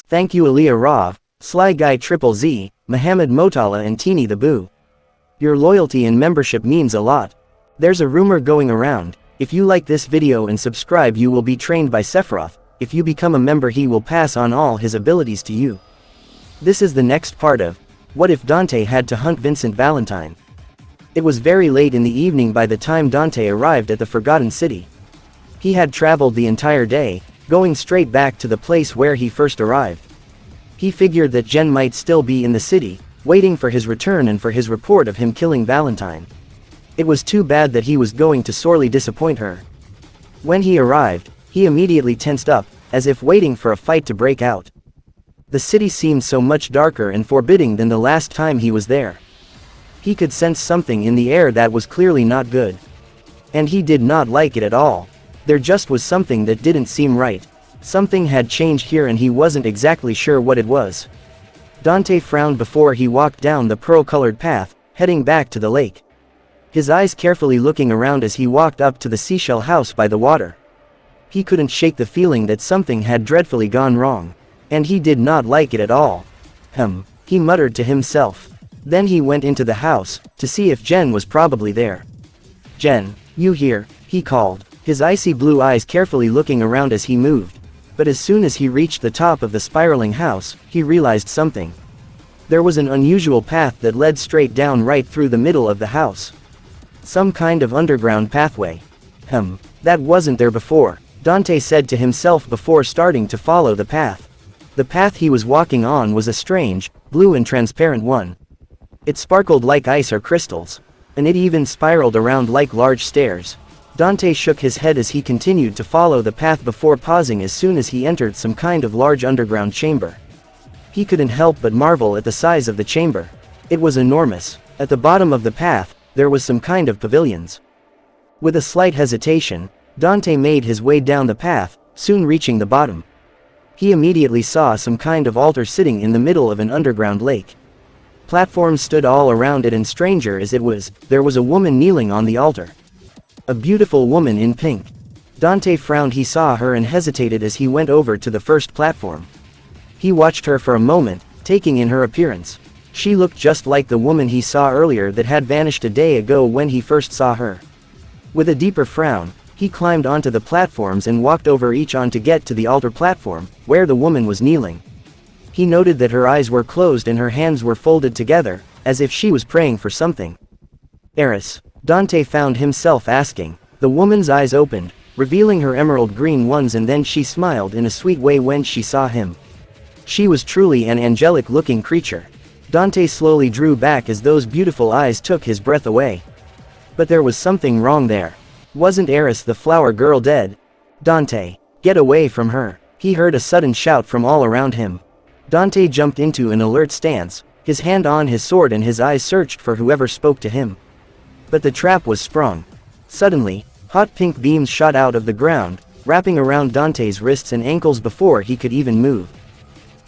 Thank you Aliyah Rav, Sly Guy Triple Z, Muhammad Motala and Teeny the Boo. Your loyalty and membership means a lot. There's a rumor going around, if you like this video and subscribe you will be trained by Sephiroth, if you become a member he will pass on all his abilities to you. This is the next part of, what if Dante had to hunt Vincent Valentine? It was very late in the evening by the time Dante arrived at the Forgotten City. He had traveled the entire day, going straight back to the place where he first arrived. He figured that Jen might still be in the city, waiting for his return and for his report of him killing Valentine. It was too bad that he was going to sorely disappoint her. When he arrived, he immediately tensed up, as if waiting for a fight to break out. The city seemed so much darker and forbidding than the last time he was there. He could sense something in the air that was clearly not good. And he did not like it at all. There just was something that didn't seem right. Something had changed here and he wasn't exactly sure what it was. Dante frowned before he walked down the pearl-colored path, heading back to the lake. His eyes carefully looking around as he walked up to the seashell house by the water. He couldn't shake the feeling that something had dreadfully gone wrong. And he did not like it at all. He muttered to himself. Then he went into the house, to see if Jen was probably there. "Jen, you here?" he called, his icy blue eyes carefully looking around as he moved. But as soon as he reached the top of the spiraling house, he realized something. There was an unusual path that led straight down right through the middle of the house. Some kind of underground pathway. That wasn't there before, Dante said to himself before starting to follow the path. The path he was walking on was a strange, blue and transparent one. It sparkled like ice or crystals. And it even spiraled around like large stairs. Dante shook his head as he continued to follow the path before pausing as soon as he entered some kind of large underground chamber. He couldn't help but marvel at the size of the chamber. It was enormous. At the bottom of the path, there was some kind of pavilions. With a slight hesitation, Dante made his way down the path, soon reaching the bottom. He immediately saw some kind of altar sitting in the middle of an underground lake. Platforms stood all around it and stranger as it was, there was a woman kneeling on the altar. A beautiful woman in pink. Dante frowned. He saw her and hesitated as he went over to the first platform. He watched her for a moment, taking in her appearance. She looked just like the woman he saw earlier that had vanished a day ago when he first saw her. With a deeper frown, he climbed onto the platforms and walked over each on to get to the altar platform, where the woman was kneeling. He noted that her eyes were closed and her hands were folded together, as if she was praying for something. "Eris?" Dante found himself asking. The woman's eyes opened, revealing her emerald green ones, and then she smiled in a sweet way when she saw him. She was truly an angelic-looking creature. Dante slowly drew back as those beautiful eyes took his breath away. But there was something wrong there. Wasn't Eris the flower girl dead? "Dante, get away from her!" He heard a sudden shout from all around him. Dante jumped into an alert stance, his hand on his sword, and his eyes searched for whoever spoke to him. But the trap was sprung. Suddenly, hot pink beams shot out of the ground, wrapping around Dante's wrists and ankles before he could even move.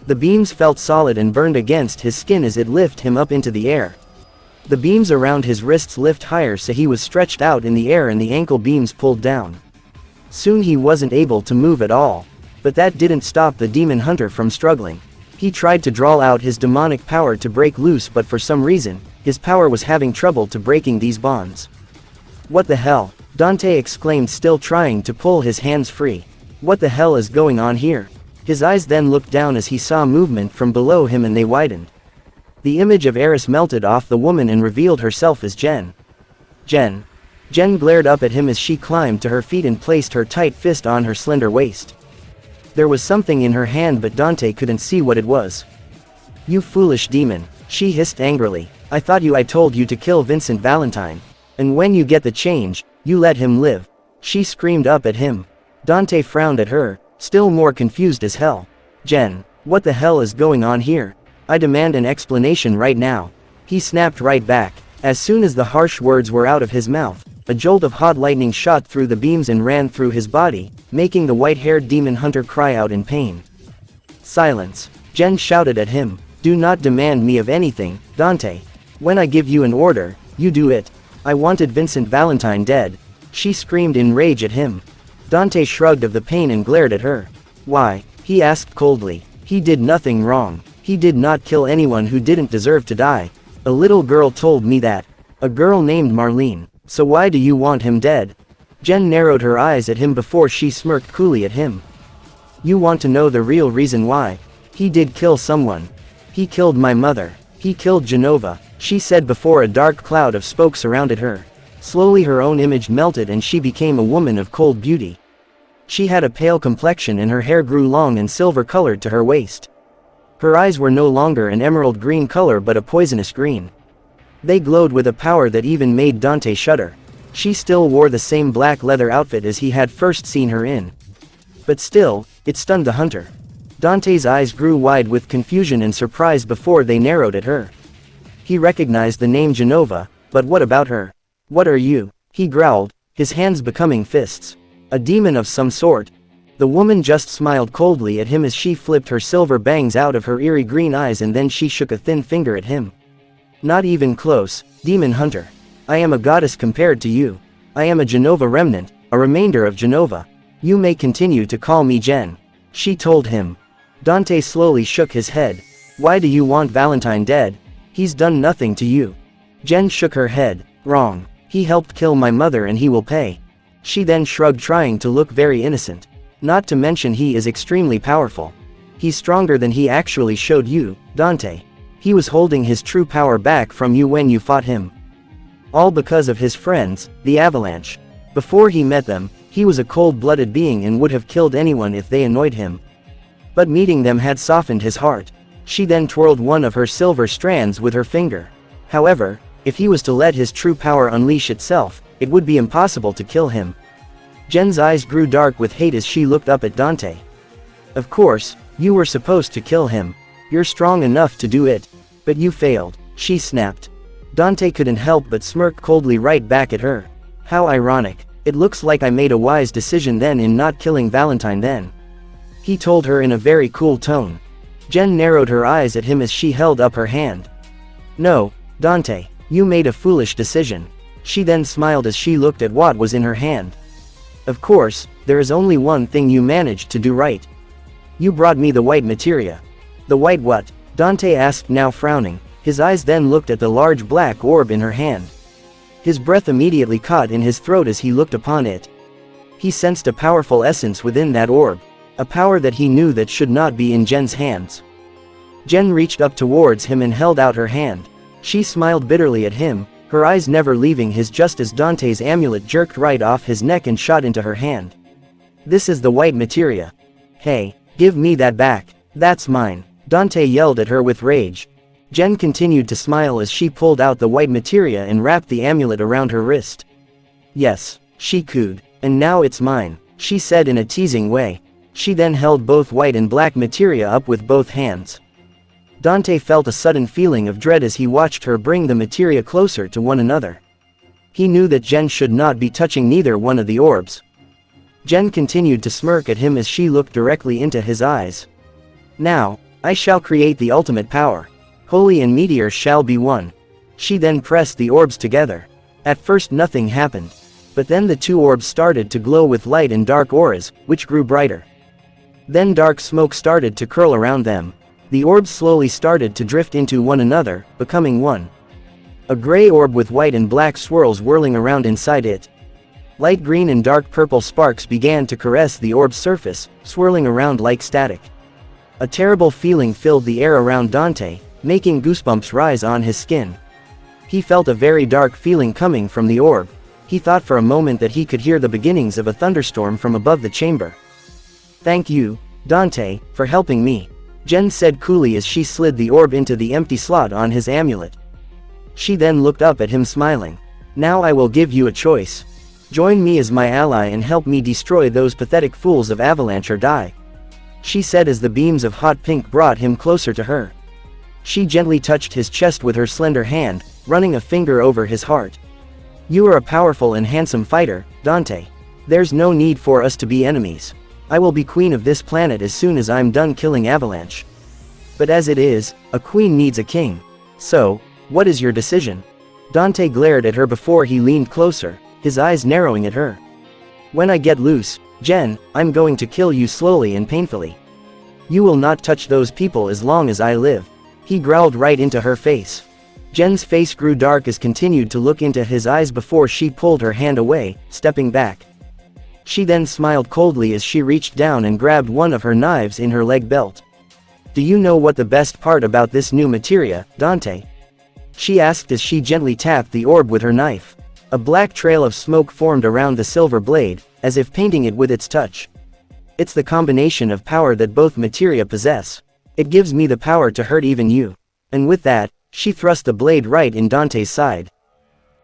The beams felt solid and burned against his skin as it lifted him up into the air. The beams around his wrists lifted higher so he was stretched out in the air and the ankle beams pulled down. Soon he wasn't able to move at all. But that didn't stop the demon hunter from struggling. He tried to draw out his demonic power to break loose, but for some reason, his power was having trouble to breaking these bonds. "What the hell?" Dante exclaimed, still trying to pull his hands free. "What the hell is going on here?" His eyes then looked down as he saw movement from below him and they widened. The image of Eris melted off the woman and revealed herself as Jen. "Jen." Jen glared up at him as she climbed to her feet and placed her tight fist on her slender waist. There was something in her hand, but Dante couldn't see what it was. "You foolish demon," she hissed angrily. I told you to kill Vincent Valentine. And when you get the change, you let him live." She screamed up at him. Dante frowned at her, still more confused as hell. "Jen, what the hell is going on here? I demand an explanation right now." He snapped right back. As soon as the harsh words were out of his mouth, a jolt of hot lightning shot through the beams and ran through his body, making the white-haired demon hunter cry out in pain. "Silence!" Jen shouted at him. "Do not demand me of anything, Dante. When I give you an order, you do it. I wanted Vincent Valentine dead." She screamed in rage at him. Dante shrugged of the pain and glared at her. "Why?" he asked coldly. He did nothing wrong. He did not kill anyone who didn't deserve to die. A little girl told me that. A girl named Marlene. So why do you want him dead? Jen narrowed her eyes at him before she smirked coolly at him. You want to know the real reason why? He did kill someone. He killed my mother. He killed Genova, she said before a dark cloud of smoke surrounded her. Slowly her own image melted and she became a woman of cold beauty. She had a pale complexion and her hair grew long and silver-colored to her waist. Her eyes were no longer an emerald green color but a poisonous green. They glowed with a power that even made Dante shudder. She still wore the same black leather outfit as he had first seen her in. But still, it stunned the hunter. Dante's eyes grew wide with confusion and surprise before they narrowed at her. He recognized the name Genova, but what about her? What are you? He growled, his hands becoming fists. A demon of some sort. The woman just smiled coldly at him as she flipped her silver bangs out of her eerie green eyes and then she shook a thin finger at him. Not even close, demon hunter. I am a goddess compared to you. I am a Genova remnant, a remainder of Genova. You may continue to call me Jen. She told him. Dante slowly shook his head. Why do you want Valentine dead? He's done nothing to you. Jen shook her head. Wrong. He helped kill my mother and he will pay. She then shrugged, trying to look very innocent. Not to mention he is extremely powerful. He's stronger than he actually showed you, Dante. He was holding his true power back from you when you fought him. All because of his friends, the Avalanche. Before he met them, he was a cold-blooded being and would have killed anyone if they annoyed him. But meeting them had softened his heart. She then twirled one of her silver strands with her finger. However, if he was to let his true power unleash itself, it would be impossible to kill him. Jen's eyes grew dark with hate as she looked up at Dante. Of course, you were supposed to kill him. You're strong enough to do it. But you failed, she snapped. Dante couldn't help but smirk coldly right back at her. How ironic. It looks like I made a wise decision then in not killing Valentine then. He told her in a very cool tone. Jen narrowed her eyes at him as she held up her hand. No, Dante, you made a foolish decision. She then smiled as she looked at what was in her hand. Of course, there is only one thing you managed to do right. You brought me the white materia. The white what? Dante asked, now frowning. His eyes then looked at the large black orb in her hand. His breath immediately caught in his throat as he looked upon it. He sensed a powerful essence within that orb. A power that he knew that should not be in Jen's hands. Jen reached up towards him and held out her hand. She smiled bitterly at him, her eyes never leaving his just as Dante's amulet jerked right off his neck and shot into her hand. This is the white materia. Hey, give me that back. That's mine. Dante yelled at her with rage. Jen continued to smile as she pulled out the white materia and wrapped the amulet around her wrist. Yes, she cooed. And now it's mine, she said in a teasing way. She then held both white and black materia up with both hands. Dante felt a sudden feeling of dread as he watched her bring the materia closer to one another. He knew that Jen should not be touching neither one of the orbs. Jen continued to smirk at him as she looked directly into his eyes. Now, I shall create the ultimate power. Holy and meteor shall be one. She then pressed the orbs together. At first nothing happened. But then the two orbs started to glow with light and dark auras, which grew brighter. Then dark smoke started to curl around them. The orbs slowly started to drift into one another, becoming one. A gray orb with white and black swirls whirling around inside it. Light green and dark purple sparks began to caress the orb's surface, swirling around like static. A terrible feeling filled the air around Dante, making goosebumps rise on his skin. He felt a very dark feeling coming from the orb. He thought for a moment that he could hear the beginnings of a thunderstorm from above the chamber. Thank you, Dante, for helping me, Jen said coolly as she slid the orb into the empty slot on his amulet. She then looked up at him smiling. Now I will give you a choice. Join me as my ally and help me destroy those pathetic fools of Avalanche or die, she said as the beams of hot pink brought him closer to her. She gently touched his chest with her slender hand, running a finger over his heart. You are a powerful and handsome fighter, Dante. There's no need for us to be enemies. I will be queen of this planet as soon as I'm done killing Avalanche. But as it is, a queen needs a king. So, what is your decision? Dante glared at her before he leaned closer, his eyes narrowing at her. When I get loose, Jen, I'm going to kill you slowly and painfully. You will not touch those people as long as I live. He growled right into her face. Jen's face grew dark as continued to look into his eyes before she pulled her hand away, stepping back. She then smiled coldly as she reached down and grabbed one of her knives in her leg belt. Do you know what the best part about this new materia, Dante? She asked as she gently tapped the orb with her knife. A black trail of smoke formed around the silver blade, as if painting it with its touch. It's the combination of power that both materia possess. It gives me the power to hurt even you. And with that, she thrust the blade right in Dante's side.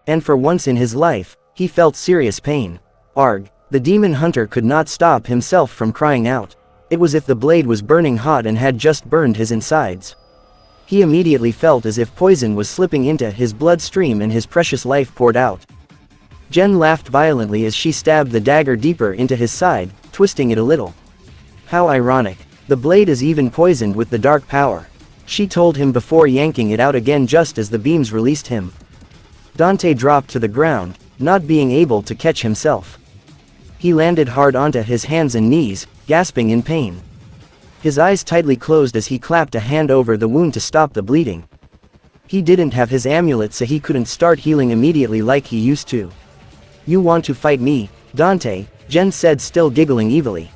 And for once in his life, he felt serious pain. Arg! The demon hunter could not stop himself from crying out. It was as if the blade was burning hot and had just burned his insides. He immediately felt as if poison was slipping into his bloodstream and his precious life poured out. Jen laughed violently as she stabbed the dagger deeper into his side, twisting it a little. How ironic. The blade is even poisoned with the dark power. She told him before yanking it out again just as the beams released him. Dante dropped to the ground, not being able to catch himself. He landed hard onto his hands and knees, gasping in pain. His eyes tightly closed as he clapped a hand over the wound to stop the bleeding. He didn't have his amulet, so he couldn't start healing immediately like he used to. You want to fight me, Dante? Jen said, still giggling evilly.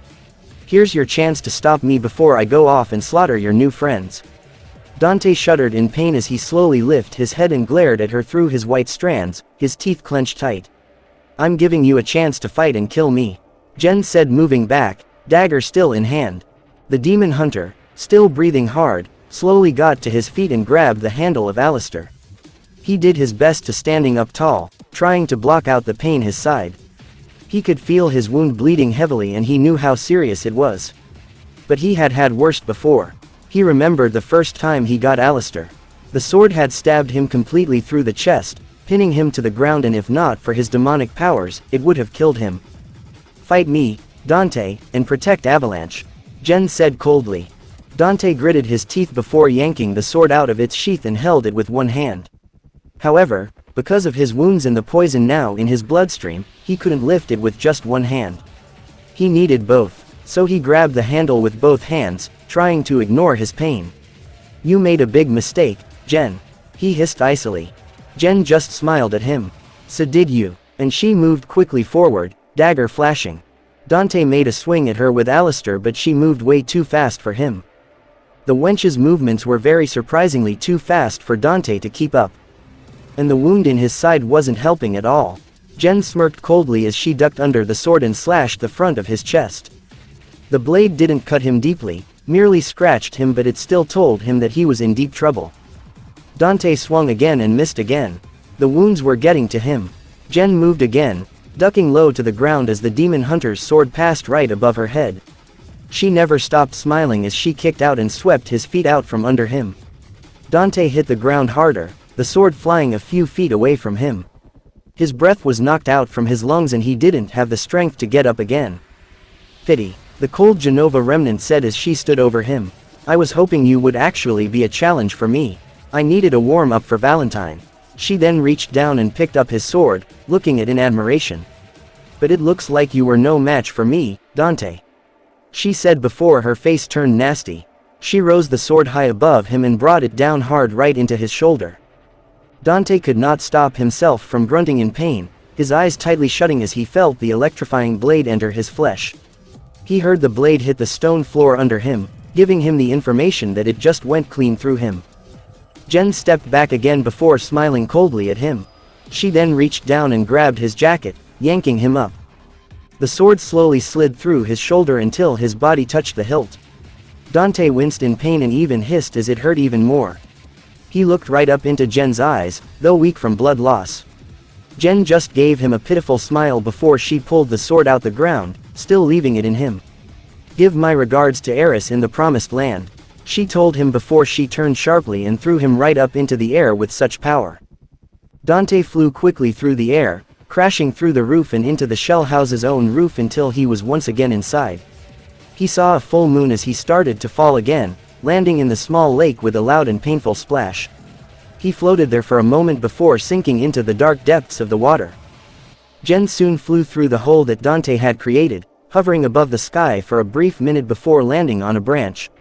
Here's your chance to stop me before I go off and slaughter your new friends. Dante shuddered in pain as he slowly lifted his head and glared at her through his white strands, his teeth clenched tight. I'm giving you a chance to fight and kill me, Jen said, moving back, dagger still in hand. The demon hunter, still breathing hard, slowly got to his feet and grabbed the handle of Alistair. He did his best to standing up tall, trying to block out the pain his side. He could feel his wound bleeding heavily and he knew how serious it was. But he had had worse before. He remembered the first time he got Alistair. The sword had stabbed him completely through the chest, pinning him to the ground, and if not for his demonic powers, it would have killed him. Fight me, Dante, and protect Avalanche, Jen said coldly. Dante gritted his teeth before yanking the sword out of its sheath and held it with one hand. However, because of his wounds and the poison now in his bloodstream, he couldn't lift it with just one hand. He needed both, so he grabbed the handle with both hands, trying to ignore his pain. You made a big mistake, Jen, he hissed icily. Jen just smiled at him. So did you, and she moved quickly forward, dagger flashing. Dante made a swing at her with Alistair, but she moved way too fast for him. The wench's movements were very surprisingly too fast for Dante to keep up. And the wound in his side wasn't helping at all. Jen smirked coldly as she ducked under the sword and slashed the front of his chest. The blade didn't cut him deeply, merely scratched him, but it still told him that he was in deep trouble. Dante swung again and missed again. The wounds were getting to him. Jen moved again, ducking low to the ground as the demon hunter's sword passed right above her head. She never stopped smiling as she kicked out and swept his feet out from under him. Dante hit the ground harder, the sword flying a few feet away from him. His breath was knocked out from his lungs and he didn't have the strength to get up again. Pity, the cold Genova remnant said as she stood over him. I was hoping you would actually be a challenge for me. I needed a warm-up for Valentine. She then reached down and picked up his sword, looking at it in admiration. But it looks like you were no match for me, Dante, she said before her face turned nasty. She rose the sword high above him and brought it down hard right into his shoulder. Dante could not stop himself from grunting in pain, his eyes tightly shutting as he felt the electrifying blade enter his flesh. He heard the blade hit the stone floor under him, giving him the information that it just went clean through him. Jen stepped back again before smiling coldly at him. She then reached down and grabbed his jacket, yanking him up. The sword slowly slid through his shoulder until his body touched the hilt. Dante winced in pain and even hissed as it hurt even more. He looked right up into Jen's eyes, though weak from blood loss. Jen just gave him a pitiful smile before she pulled the sword out the ground, still leaving it in him. Give my regards to Eris in the promised land, she told him before she turned sharply and threw him right up into the air with such power. Dante flew quickly through the air, crashing through the roof and into the shell house's own roof until he was once again inside. He saw a full moon as he started to fall again, landing in the small lake with a loud and painful splash. He floated there for a moment before sinking into the dark depths of the water. Jen soon flew through the hole that Dante had created, hovering above the sky for a brief minute before landing on a branch.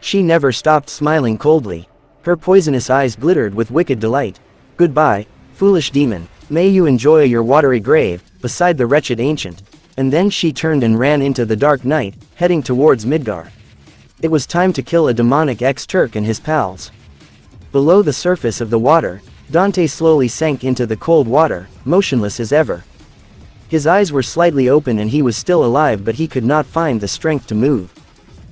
She never stopped smiling coldly. Her poisonous eyes glittered with wicked delight. "Goodbye, foolish demon. May you enjoy your watery grave, beside the wretched ancient." And then she turned and ran into the dark night, heading towards Midgar. It was time to kill a demonic ex-Turk and his pals. Below the surface of the water, Dante slowly sank into the cold water, motionless as ever. His eyes were slightly open and he was still alive, but he could not find the strength to move.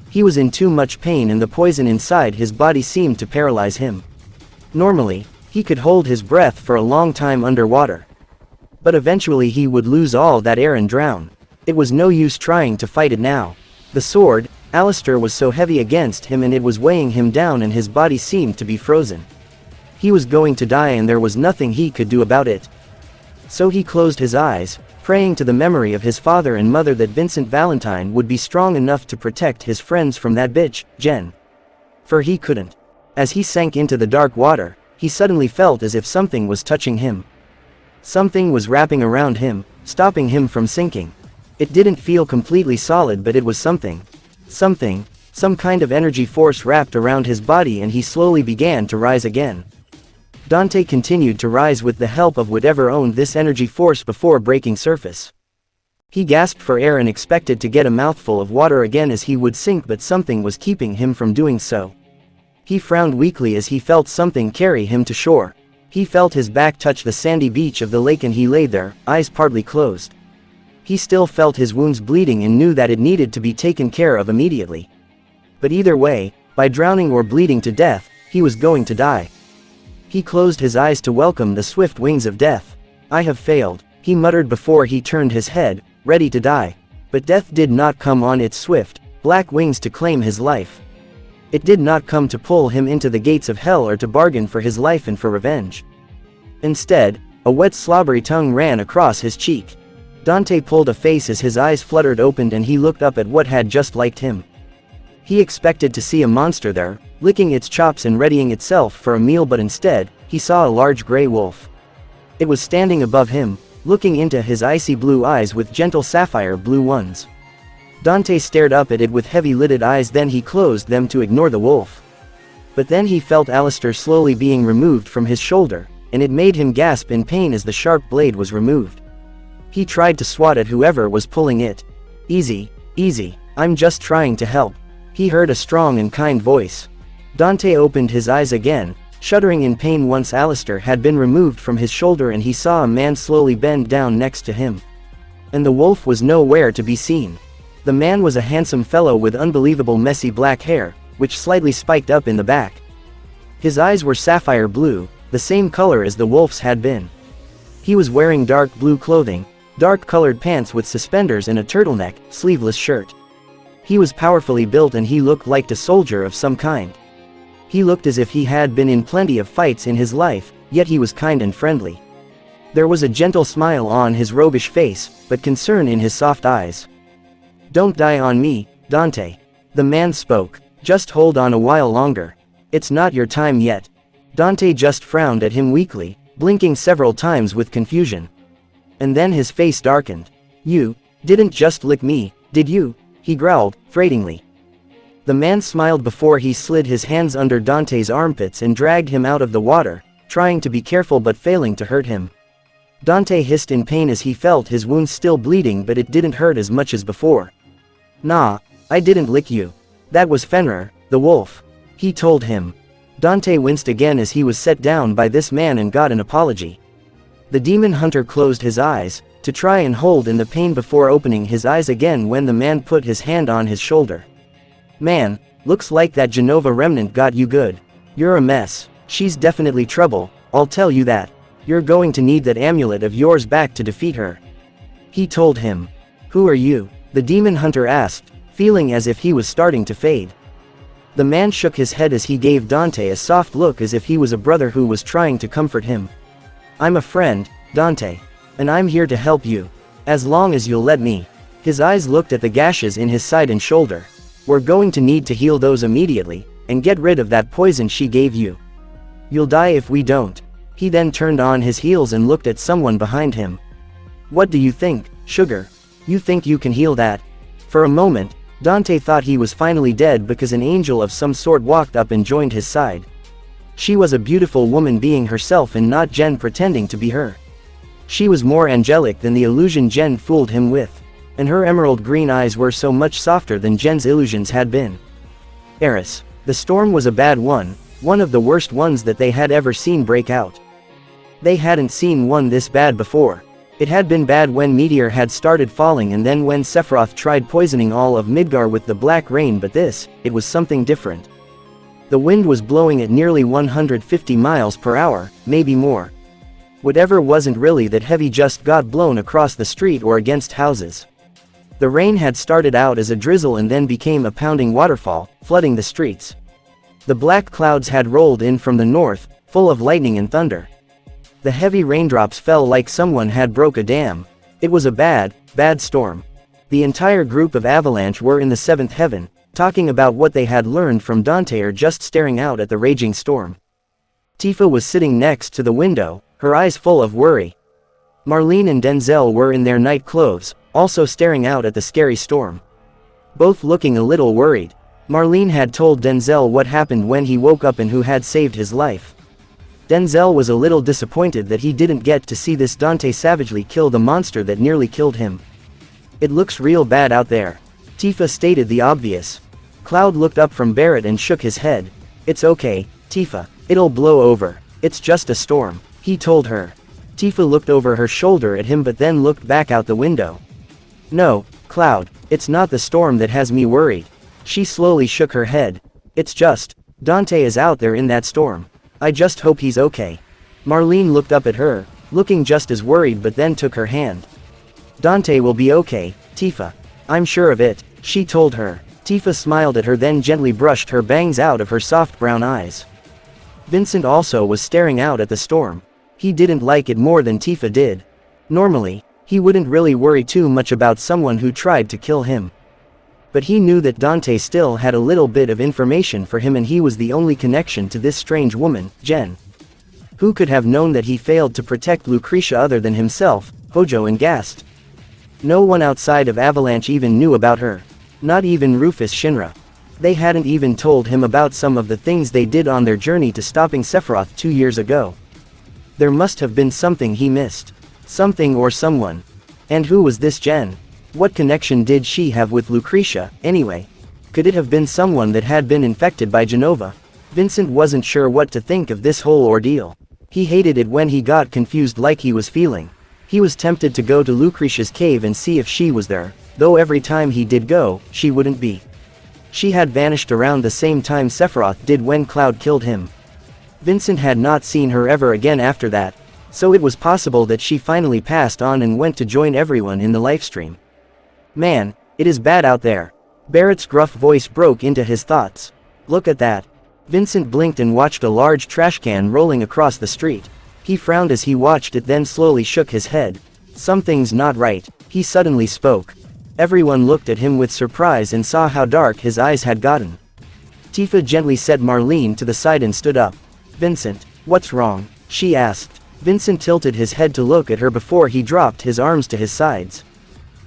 He was in too much pain and the poison inside his body seemed to paralyze him. Normally, he could hold his breath for a long time underwater. But eventually he would lose all that air and drown. It was no use trying to fight it now. The sword, Alistair, was so heavy against him and it was weighing him down and his body seemed to be frozen. He was going to die and there was nothing he could do about it. So he closed his eyes, praying to the memory of his father and mother that Vincent Valentine would be strong enough to protect his friends from that bitch, Jen. For he couldn't. As he sank into the dark water, he suddenly felt as if something was touching him. Something was wrapping around him, stopping him from sinking. It didn't feel completely solid, but it was something. Some kind of energy force wrapped around his body and he slowly began to rise again. Dante continued to rise with the help of whatever owned this energy force before breaking surface. He gasped for air and expected to get a mouthful of water again as he would sink, but something was keeping him from doing so. He frowned weakly as he felt something carry him to shore. He felt his back touch the sandy beach of the lake and he lay there, eyes partly closed. He still felt his wounds bleeding and knew that it needed to be taken care of immediately. But either way, by drowning or bleeding to death, he was going to die. He closed his eyes to welcome the swift wings of death. "I have failed," he muttered before he turned his head, ready to die. But death did not come on its swift, black wings to claim his life. It did not come to pull him into the gates of hell or to bargain for his life and for revenge. Instead, a wet slobbery tongue ran across his cheek. Dante pulled a face as his eyes fluttered open and he looked up at what had just liked him. He expected to see a monster there, licking its chops and readying itself for a meal, but instead, he saw a large gray wolf. It was standing above him, looking into his icy blue eyes with gentle sapphire blue ones. Dante stared up at it with heavy-lidded eyes, then he closed them to ignore the wolf. But then he felt Alistair slowly being removed from his shoulder, and it made him gasp in pain as the sharp blade was removed. He tried to swat at whoever was pulling it. "Easy, easy, I'm just trying to help," he heard a strong and kind voice. Dante opened his eyes again, shuddering in pain once Alistair had been removed from his shoulder, and he saw a man slowly bend down next to him. And the wolf was nowhere to be seen. The man was a handsome fellow with unbelievable messy black hair, which slightly spiked up in the back. His eyes were sapphire blue, the same color as the wolf's had been. He was wearing dark blue clothing, dark-colored pants with suspenders and a turtleneck, sleeveless shirt. He was powerfully built and he looked like a soldier of some kind. He looked as if he had been in plenty of fights in his life, yet he was kind and friendly. There was a gentle smile on his roguish face, but concern in his soft eyes. "Don't die on me, Dante," the man spoke. "Just hold on a while longer. It's not your time yet." Dante just frowned at him weakly, blinking several times with confusion. And then his face darkened. "You didn't just lick me, did you?" he growled, freightingly. The man smiled before he slid his hands under Dante's armpits and dragged him out of the water, trying to be careful but failing to hurt him. Dante hissed in pain as he felt his wounds still bleeding, but it didn't hurt as much as before. "Nah, I didn't lick you. That was Fenrir, the wolf," he told him. Dante winced again as he was set down by this man and got an apology. The demon hunter closed his eyes, to try and hold in the pain before opening his eyes again when the man put his hand on his shoulder. "Man, looks like that Genova remnant got you good. You're a mess. She's definitely trouble, I'll tell you that. You're going to need that amulet of yours back to defeat her," he told him. "Who are you?" the demon hunter asked, feeling as if he was starting to fade. The man shook his head as he gave Dante a soft look as if he was a brother who was trying to comfort him. "I'm a friend, Dante. And I'm here to help you. As long as you'll let me." His eyes looked at the gashes in his side and shoulder. "We're going to need to heal those immediately, and get rid of that poison she gave you. You'll die if we don't." He then turned on his heels and looked at someone behind him. "What do you think, Sugar? You think you can heal that?" For a moment, Dante thought he was finally dead because an angel of some sort walked up and joined his side. She was a beautiful woman being herself and not Jen pretending to be her. She was more angelic than the illusion Jen fooled him with. And her emerald green eyes were so much softer than Jen's illusions had been. Eris. The storm was a bad one of the worst ones that they had ever seen break out. They hadn't seen one this bad before. It had been bad when Meteor had started falling and then when Sephiroth tried poisoning all of Midgar with the black rain, but it was something different. The wind was blowing at nearly 150 miles per hour, maybe more. Whatever wasn't really that heavy just got blown across the street or against houses. The rain had started out as a drizzle and then became a pounding waterfall, flooding the streets. The black clouds had rolled in from the north, full of lightning and thunder. The heavy raindrops fell like someone had broke a dam. It was a bad storm. The entire group of Avalanche were in the seventh heaven, talking about what they had learned from Dante or just staring out at the raging storm. Tifa was sitting next to the window, her eyes full of worry. Marlene and Denzel were in their night clothes, also staring out at the scary storm. Both looking a little worried. Marlene had told Denzel what happened when he woke up and who had saved his life. Denzel was a little disappointed that he didn't get to see this Dante savagely kill the monster that nearly killed him. It looks real bad out there. Tifa stated the obvious. Cloud looked up from Barrett and shook his head. It's okay, Tifa, it'll blow over. It's just a storm, he told her. Tifa looked over her shoulder at him but then looked back out the window. No, Cloud, it's not the storm that has me worried. She slowly shook her head. It's just, Dante is out there in that storm. I just hope he's okay. Marlene looked up at her, looking just as worried but then took her hand. Dante will be okay, Tifa. I'm sure of it, she told her. Tifa smiled at her then gently brushed her bangs out of her soft brown eyes. Vincent also was staring out at the storm. He didn't like it more than Tifa did. Normally, he wouldn't really worry too much about someone who tried to kill him. But he knew that Dante still had a little bit of information for him and he was the only connection to this strange woman, Jen. Who could have known that he failed to protect Lucretia other than himself, Hojo and Gast? No one outside of Avalanche even knew about her. Not even Rufus Shinra. They hadn't even told him about some of the things they did on their journey to stopping Sephiroth 2 years ago. There must have been something he missed. Something or someone. And who was this Jen? What connection did she have with Lucretia, anyway? Could it have been someone that had been infected by Genova? Vincent wasn't sure what to think of this whole ordeal. He hated it when he got confused like he was feeling. He was tempted to go to Lucretia's cave and see if she was there, though every time he did go, she wouldn't be. She had vanished around the same time Sephiroth did when Cloud killed him. Vincent had not seen her ever again after that, so it was possible that she finally passed on and went to join everyone in the livestream. Man, it is bad out there. Barrett's gruff voice broke into his thoughts. Look at that. Vincent blinked and watched a large trash can rolling across the street. He frowned as he watched it then slowly shook his head. Something's not right, he suddenly spoke. Everyone looked at him with surprise and saw how dark his eyes had gotten. Tifa gently set Marlene to the side and stood up. Vincent, what's wrong? She asked. Vincent tilted his head to look at her before he dropped his arms to his sides.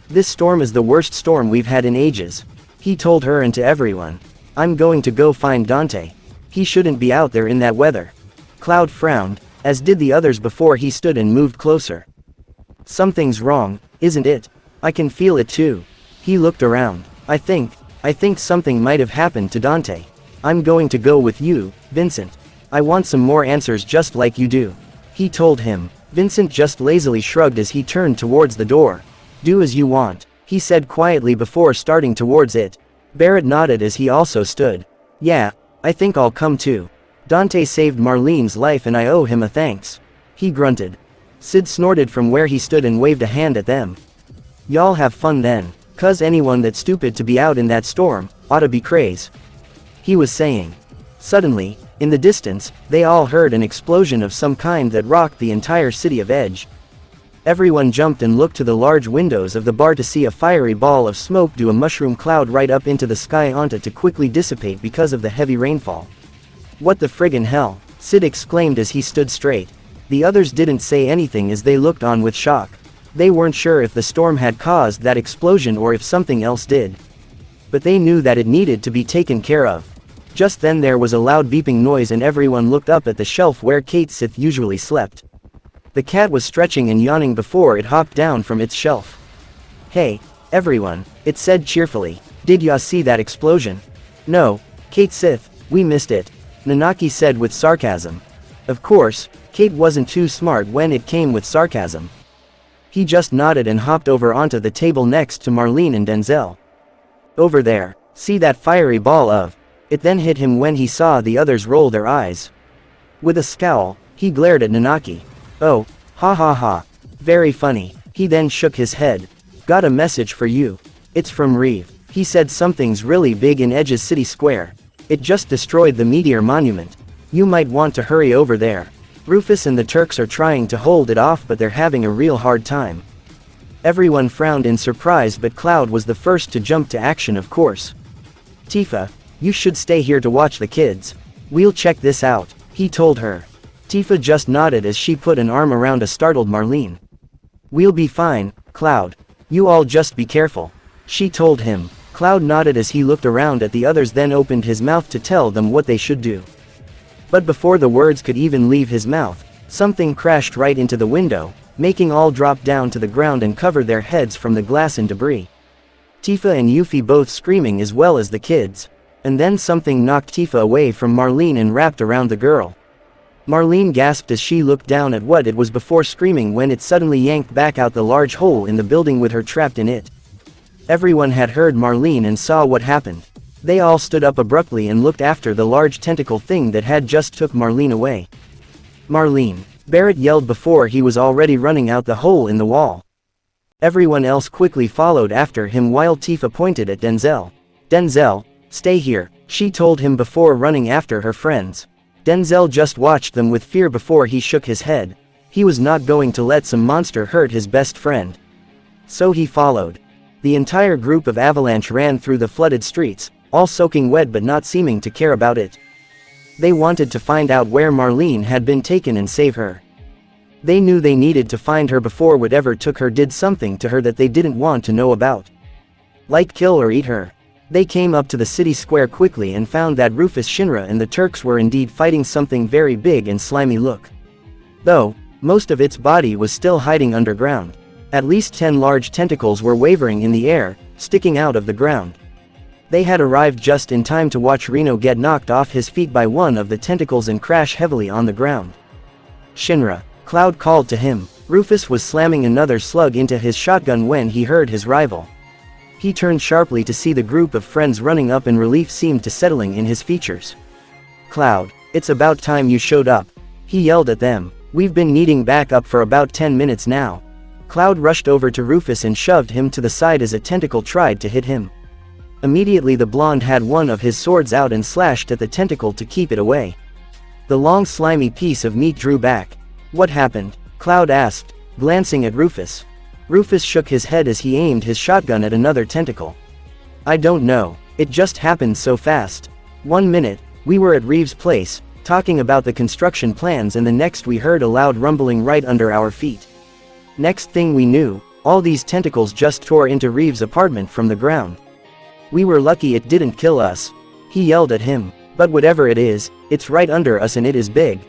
This storm is the worst storm we've had in ages. He told her and to everyone. I'm going to go find Dante. He shouldn't be out there in that weather. Cloud frowned, as did the others before he stood and moved closer. Something's wrong, isn't it? I can feel it too. He looked around. I think something might have happened to Dante. I'm going to go with you, Vincent. I want some more answers just like you do. He told him. Vincent just lazily shrugged as he turned towards the door. Do as you want, he said quietly before starting towards it. Barrett nodded as he also stood. Yeah, I think I'll come too. Dante saved Marlene's life and I owe him a thanks. He grunted. Sid snorted from where he stood and waved a hand at them. Y'all have fun then, 'cause anyone that's stupid to be out in that storm, ought to be crazy. He was saying. Suddenly, in the distance, they all heard an explosion of some kind that rocked the entire city of Edge. Everyone jumped and looked to the large windows of the bar to see a fiery ball of smoke do a mushroom cloud right up into the sky onto to quickly dissipate because of the heavy rainfall. What the friggin' hell? Sid exclaimed as he stood straight. The others didn't say anything as they looked on with shock. They weren't sure if the storm had caused that explosion or if something else did. But they knew that it needed to be taken care of. Just then there was a loud beeping noise and everyone looked up at the shelf where Kate Sith usually slept. The cat was stretching and yawning before it hopped down from its shelf. "Hey, everyone," it said cheerfully. "Did ya see that explosion?" "No, Kate Sith, we missed it," Nanaki said with sarcasm. Of course, Kate wasn't too smart when it came with sarcasm. He just nodded and hopped over onto the table next to Marlene and Denzel. "Over there, see that fiery ball of..." It then hit him when he saw the others roll their eyes. With a scowl, he glared at Nanaki. "Oh, ha ha ha. Very funny." He then shook his head. "Got a message for you. It's from Reeve. He said something's really big in Edge's City Square. It just destroyed the meteor monument. You might want to hurry over there. Rufus and the Turks are trying to hold it off but they're having a real hard time." Everyone frowned in surprise but Cloud was the first to jump to action of course. "Tifa, you should stay here to watch the kids. We'll check this out," he told her. Tifa just nodded as she put an arm around a startled Marlene. "We'll be fine, Cloud. You all just be careful," she told him. Cloud nodded as he looked around at the others then opened his mouth to tell them what they should do. But before the words could even leave his mouth, something crashed right into the window, making all drop down to the ground and cover their heads from the glass and debris. Tifa and Yuffie both screaming as well as the kids. And then something knocked Tifa away from Marlene and wrapped around the girl. Marlene gasped as she looked down at what it was before screaming when it suddenly yanked back out the large hole in the building with her trapped in it. Everyone had heard Marlene and saw what happened. They all stood up abruptly and looked after the large tentacle thing that had just took Marlene away. "Marlene!" Barrett yelled before he was already running out the hole in the wall. Everyone else quickly followed after him while Tifa pointed at Denzel. "Denzel, stay here," she told him before running after her friends. Denzel just watched them with fear before he shook his head. He was not going to let some monster hurt his best friend. So he followed. The entire group of Avalanche ran through the flooded streets, all soaking wet but not seeming to care about it. They wanted to find out where Marlene had been taken and save her. They knew they needed to find her before whatever took her did something to her that they didn't want to know about. Like kill or eat her. They came up to the city square quickly and found that Rufus Shinra and the Turks were indeed fighting something very big and slimy look. Though, most of its body was still hiding underground. At least 10 large tentacles were wavering in the air, sticking out of the ground. They had arrived just in time to watch Reno get knocked off his feet by one of the tentacles and crash heavily on the ground. "Shinra," Cloud called to him. Rufus was slamming another slug into his shotgun when he heard his rival. He turned sharply to see the group of friends running up and relief seemed to settling in his features. "Cloud, it's about time you showed up," he yelled at them. "We've been needing backup for about 10 minutes now." Cloud rushed over to Rufus and shoved him to the side as a tentacle tried to hit him. Immediately the blonde had one of his swords out and slashed at the tentacle to keep it away. The long slimy piece of meat drew back. "What happened?" Cloud asked, glancing at Rufus. Rufus shook his head as he aimed his shotgun at another tentacle. "I don't know, it just happened so fast. 1 minute, we were at Reeves' place, talking about the construction plans and the next we heard a loud rumbling right under our feet. Next thing we knew, all these tentacles just tore into Reeves' apartment from the ground. We were lucky it didn't kill us," he yelled at him, "but whatever it is, it's right under us and it is big."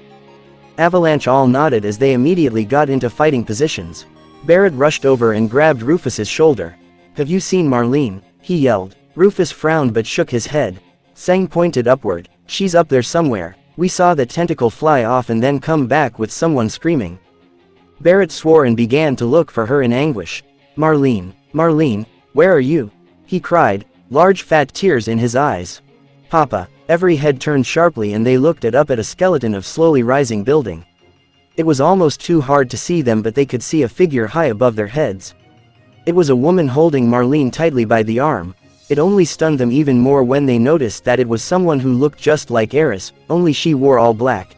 Avalanche all nodded as they immediately got into fighting positions. Barrett rushed over and grabbed Rufus's shoulder. "Have you seen Marlene?" he yelled. Rufus frowned but shook his head. Sang pointed upward. "She's up there somewhere. We saw the tentacle fly off and then come back with someone screaming." Barrett swore and began to look for her in anguish. "Marlene, Marlene, where are you?" he cried, large fat tears in his eyes. "Papa." Every head turned sharply and they looked up at a skeleton of slowly rising building. It was almost too hard to see them but they could see a figure high above their heads. It was a woman holding Marlene tightly by the arm. It only stunned them even more when they noticed that it was someone who looked just like Eris, only she wore all black.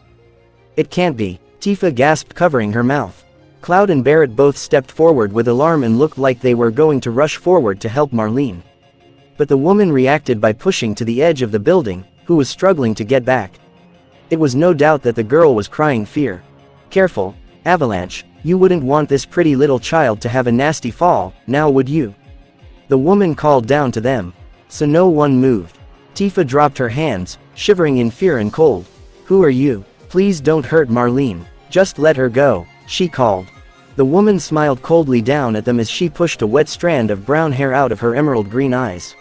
"It can't be," Tifa gasped, covering her mouth. Cloud and Barrett both stepped forward with alarm and looked like they were going to rush forward to help Marlene. But the woman reacted by pushing to the edge of the building, who was struggling to get back. It was no doubt that the girl was crying fear. "Careful, Avalanche, you wouldn't want this pretty little child to have a nasty fall, now would you?" The woman called down to them. so no one moved. Tifa dropped her hands, shivering in fear and cold. "Who are you? Please don't hurt Marlene. Just let her go," she called. The woman smiled coldly down at them as she pushed a wet strand of brown hair out of her emerald green eyes.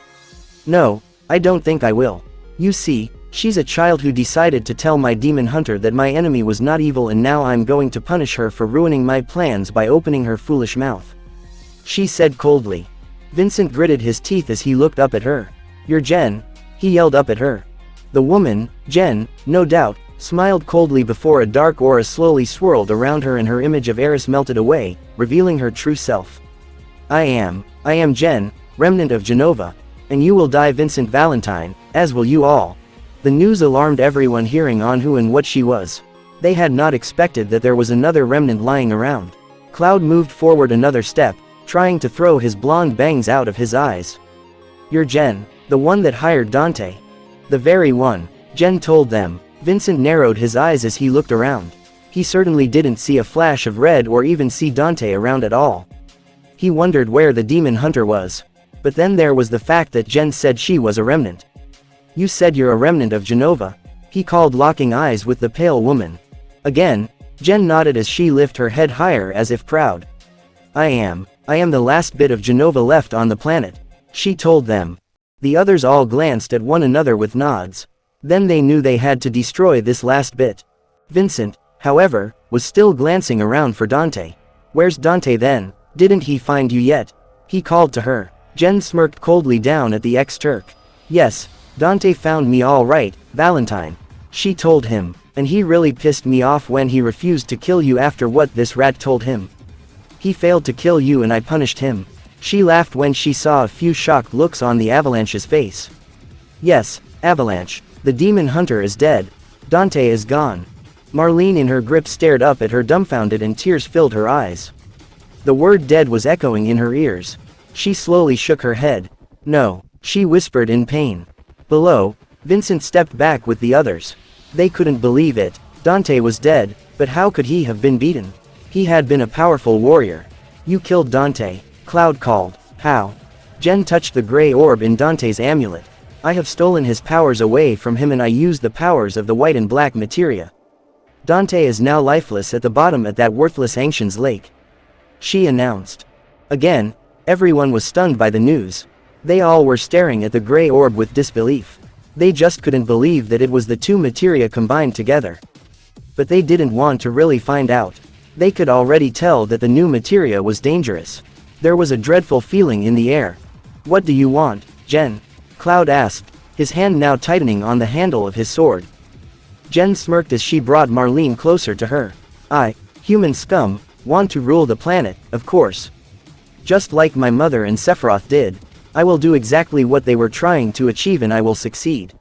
"No, I don't think I will. You see, she's a child who decided to tell my demon hunter that my enemy was not evil, and now I'm going to punish her for ruining my plans by opening her foolish mouth," she said coldly. Vincent gritted his teeth as he looked up at her. "You're Jen," he yelled up at her. The woman, Jen, no doubt, smiled coldly before a dark aura slowly swirled around her and her image of Eris melted away, revealing her true self. I am Jen, remnant of Genova. And you will die, Vincent Valentine, as will you all." The news alarmed everyone hearing on who and what she was. They had not expected that there was another remnant lying around. Cloud moved forward another step, trying to throw his blonde bangs out of his eyes. "You're Jen, the one that hired Dante." "The very one," Jen told them. Vincent narrowed his eyes as he looked around. He certainly didn't see a flash of red or even see Dante around at all. He wondered where the demon hunter was. But then there was the fact that Jen said she was a remnant. "You said you're a remnant of Genova?" he called, locking eyes with the pale woman. Again, Jen nodded as she lifted her head higher as if proud. I am the last bit of Genova left on the planet," she told them. The others all glanced at one another with nods. Then they knew they had to destroy this last bit. Vincent, however, was still glancing around for Dante. "Where's Dante then? Didn't he find you yet?" he called to her. Jen smirked coldly down at the ex-Turk. "Yes, Dante found me all right, Valentine," she told him, "and he really pissed me off when he refused to kill you after what this rat told him. He failed to kill you and I punished him." She laughed when she saw a few shocked looks on the Avalanche's face. "Yes, Avalanche, the demon hunter is dead. Dante is gone." Marlene in her grip stared up at her dumbfounded and tears filled her eyes. The word dead was echoing in her ears. She slowly shook her head. "No," she whispered in pain. Below, Vincent stepped back with the others. They couldn't believe it. Dante was dead, but how could he have been beaten? He had been a powerful warrior. "You killed Dante," Cloud called. "How?" Jen touched the gray orb in Dante's amulet. "I have stolen his powers away from him and I used the powers of the white and black materia. Dante is now lifeless at the bottom at that worthless ancient's lake," she announced. Again, everyone was stunned by the news. They all were staring at the gray orb with disbelief. They just couldn't believe that it was the two materia combined together. But they didn't want to really find out. They could already tell that the new materia was dangerous. There was a dreadful feeling in the air. "What do you want, Jen?" Cloud asked, his hand now tightening on the handle of his sword. Jen smirked as she brought Marlene closer to her. "I, human scum, want to rule the planet, of course. Just like my mother and Sephiroth did. I will do exactly what they were trying to achieve and I will succeed.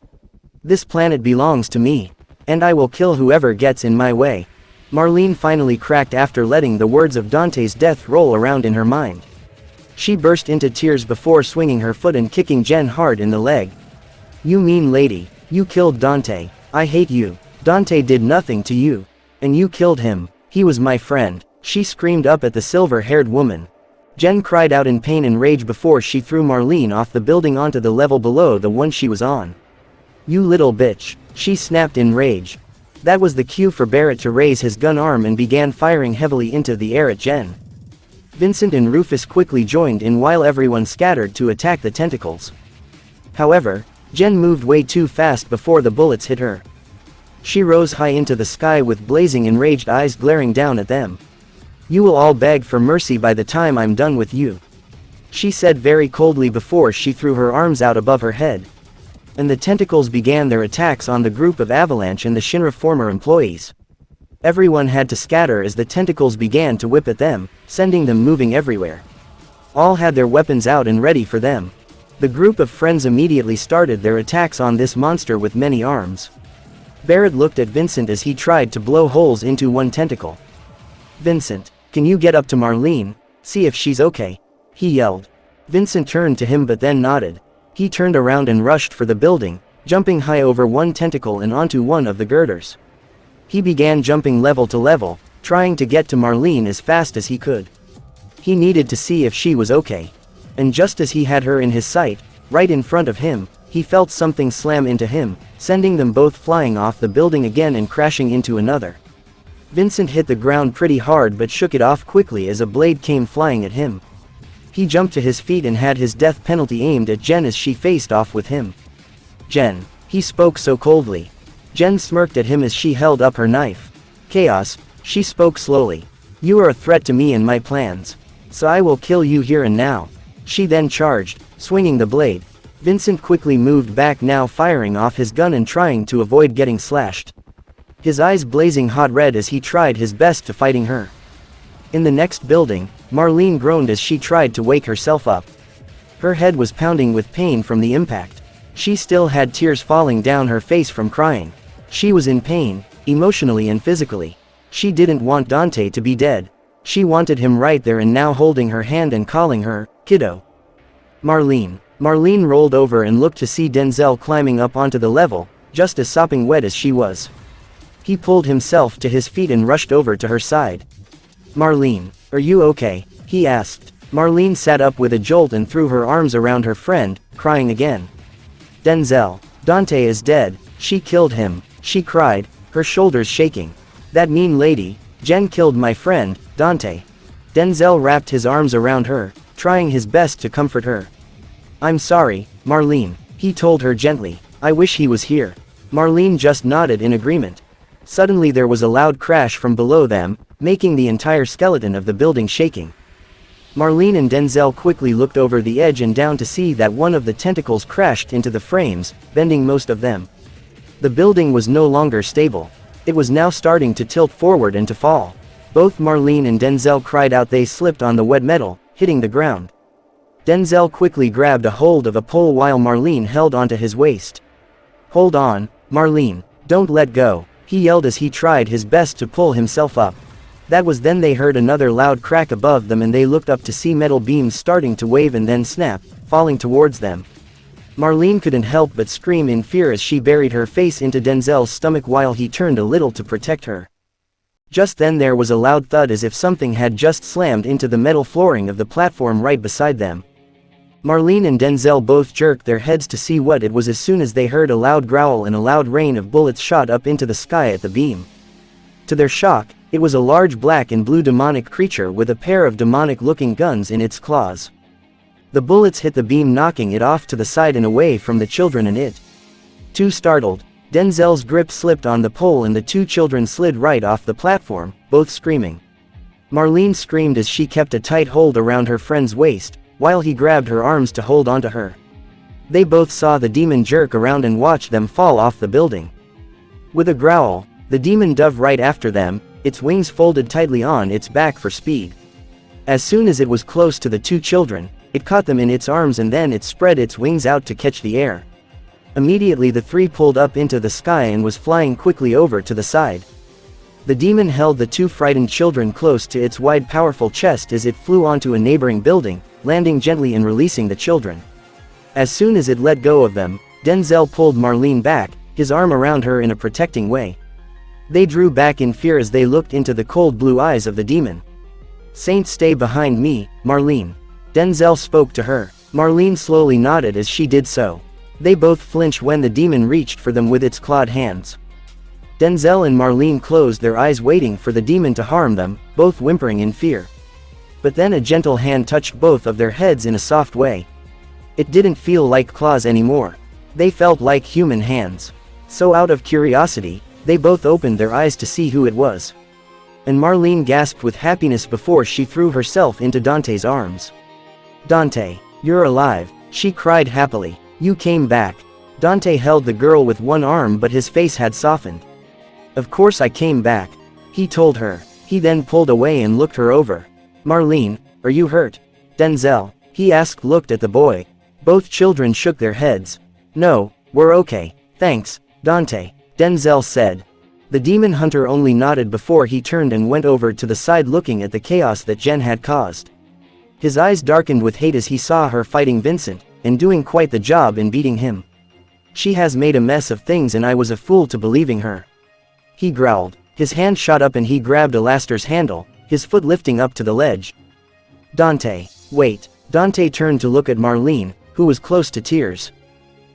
This planet belongs to me. And I will kill whoever gets in my way." Marlene finally cracked after letting the words of Dante's death roll around in her mind. She burst into tears before swinging her foot and kicking Jen hard in the leg. "You mean lady, you killed Dante. I hate you. Dante did nothing to you. And you killed him. He was my friend," she screamed up at the silver-haired woman. Jen cried out in pain and rage before she threw Marlene off the building onto the level below the one she was on. "You little bitch," she snapped in rage. That was the cue for Barrett to raise his gun arm and began firing heavily into the air at Jen. Vincent and Rufus quickly joined in while everyone scattered to attack the tentacles. However, Jen moved way too fast before the bullets hit her. She rose high into the sky with blazing enraged eyes glaring down at them. "You will all beg for mercy by the time I'm done with you," she said very coldly before she threw her arms out above her head. And the tentacles began their attacks on the group of Avalanche and the Shinra former employees. Everyone had to scatter as the tentacles began to whip at them, sending them moving everywhere. All had their weapons out and ready for them. The group of friends immediately started their attacks on this monster with many arms. Barrett looked at Vincent as he tried to blow holes into one tentacle. "Vincent, can you get up to Marlene? See if she's okay?" he yelled. Vincent turned to him but then nodded. He turned around and rushed for the building, jumping high over one tentacle and onto one of the girders. He began jumping level to level, trying to get to Marlene as fast as he could. He needed to see if she was okay. And just as he had her in his sight, right in front of him, he felt something slam into him, sending them both flying off the building again and crashing into another. Vincent hit the ground pretty hard but shook it off quickly as a blade came flying at him. He jumped to his feet and had his death penalty aimed at Jen as she faced off with him. "Jen," he spoke so coldly. Jen smirked at him as she held up her knife. "Chaos," she spoke slowly. "You are a threat to me and my plans. So I will kill you here and now." She then charged, swinging the blade. Vincent quickly moved back, now firing off his gun and trying to avoid getting slashed. His eyes blazing hot red as he tried his best to fighting her. In the next building, Marlene groaned as she tried to wake herself up. Her head was pounding with pain from the impact. She still had tears falling down her face from crying. She was in pain, emotionally and physically. She didn't want Dante to be dead. She wanted him right there and now, holding her hand and calling her, "Kiddo." Marlene. Marlene rolled over and looked to see Denzel climbing up onto the level, just as sopping wet as she was. He pulled himself to his feet and rushed over to her side. "Marlene, are you okay?" he asked. Marlene sat up with a jolt and threw her arms around her friend, crying again. "Denzel, Dante is dead, she killed him," she cried, her shoulders shaking. "That mean lady, Jen, killed my friend, Dante." Denzel wrapped his arms around her, trying his best to comfort her. "I'm sorry, Marlene," he told her gently. "I wish he was here." Marlene just nodded in agreement. Suddenly there was a loud crash from below them, making the entire skeleton of the building shaking. Marlene and Denzel quickly looked over the edge and down to see that one of the tentacles crashed into the frames, bending most of them. The building was no longer stable. It was now starting to tilt forward and to fall. Both Marlene and Denzel cried out. They slipped on the wet metal, hitting the ground. Denzel quickly grabbed a hold of a pole while Marlene held onto his waist. "Hold on, Marlene, don't let go," he yelled as he tried his best to pull himself up. That was then they heard another loud crack above them and they looked up to see metal beams starting to wave and then snap, falling towards them. Marlene couldn't help but scream in fear as she buried her face into Denzel's stomach while he turned a little to protect her. Just then there was a loud thud as if something had just slammed into the metal flooring of the platform right beside them. Marlene and Denzel both jerked their heads to see what it was as soon as they heard a loud growl and a loud rain of bullets shot up into the sky at the beam. To their shock, it was a large black and blue demonic creature with a pair of demonic-looking guns in its claws. The bullets hit the beam, knocking it off to the side and away from the children and it. Too startled, Denzel's grip slipped on the pole and the two children slid right off the platform, both screaming. Marlene screamed as she kept a tight hold around her friend's waist, while he grabbed her arms to hold onto her. They both saw the demon jerk around and watched them fall off the building. With a growl, the demon dove right after them, its wings folded tightly on its back for speed. As soon as it was close to the two children, it caught them in its arms and then it spread its wings out to catch the air. Immediately the three pulled up into the sky and was flying quickly over to the side. The demon held the two frightened children close to its wide, powerful chest as it flew onto a neighboring building, landing gently and releasing the children. As soon as it let go of them, Denzel pulled Marlene back, his arm around her in a protecting way. They drew back in fear as they looked into the cold blue eyes of the demon. "Saint, stay behind me, Marlene," Denzel spoke to her. Marlene slowly nodded as she did so. They both flinched when the demon reached for them with its clawed hands. Denzel and Marlene closed their eyes waiting for the demon to harm them, both whimpering in fear. But then a gentle hand touched both of their heads in a soft way. It didn't feel like claws anymore. They felt like human hands. So out of curiosity, they both opened their eyes to see who it was. And Marlene gasped with happiness before she threw herself into Dante's arms. "Dante, you're alive," she cried happily. "You came back." Dante held the girl with one arm but his face had softened. "Of course I came back," he told her. He then pulled away and looked her over. "Marlene, are you hurt?" Denzel, he asked, looked at the boy. Both children shook their heads. "No, we're okay, thanks, Dante," Denzel said. The demon hunter only nodded before he turned and went over to the side looking at the chaos that Jen had caused. His eyes darkened with hate as he saw her fighting Vincent, and doing quite the job in beating him. "She has made a mess of things and I was a fool to believing her," he growled. His hand shot up and he grabbed Alastair's handle, his foot lifting up to the ledge. "Dante, wait." Dante turned to look at Marlene, who was close to tears.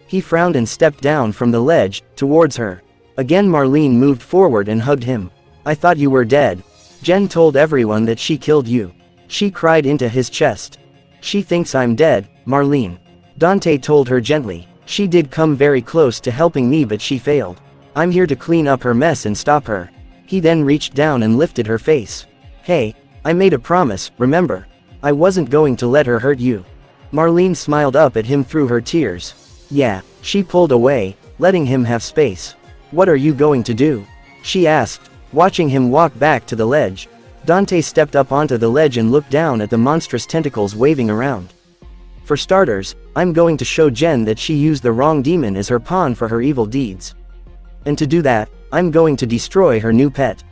He frowned and stepped down from the ledge, towards her. Again Marlene moved forward and hugged him. I thought you were dead. Jen told everyone that she killed you. She cried into his chest. She thinks I'm dead, Marlene. Dante told her gently. She did come very close to helping me but she failed. I'm here to clean up her mess and stop her. He then reached down and lifted her face. Hey, I made a promise, remember? I wasn't going to let her hurt you. Marlene smiled up at him through her tears. Yeah, she pulled away, letting him have space. What are you going to do? She asked, watching him walk back to the ledge. Dante stepped up onto the ledge and looked down at the monstrous tentacles waving around. For starters, I'm going to show Jen that she used the wrong demon as her pawn for her evil deeds. And to do that, I'm going to destroy her new pet.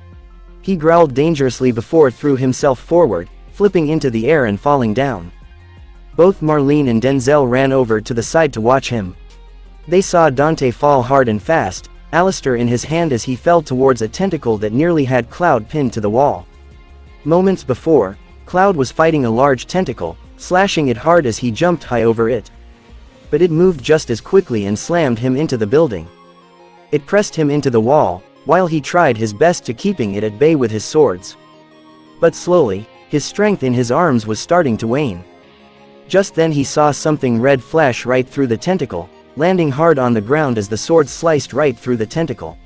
He growled dangerously before threw himself forward, flipping into the air and falling down. Both Marlene and Denzel ran over to the side to watch him. They saw Dante fall hard and fast, Alistair in his hand as he fell towards a tentacle that nearly had Cloud pinned to the wall. Moments before, Cloud was fighting a large tentacle, slashing it hard as he jumped high over it. But it moved just as quickly and slammed him into the building. It pressed him into the wall, while he tried his best to keeping it at bay with his swords. But slowly, his strength in his arms was starting to wane. Just then he saw something red flash right through the tentacle, landing hard on the ground as the sword sliced right through the tentacle.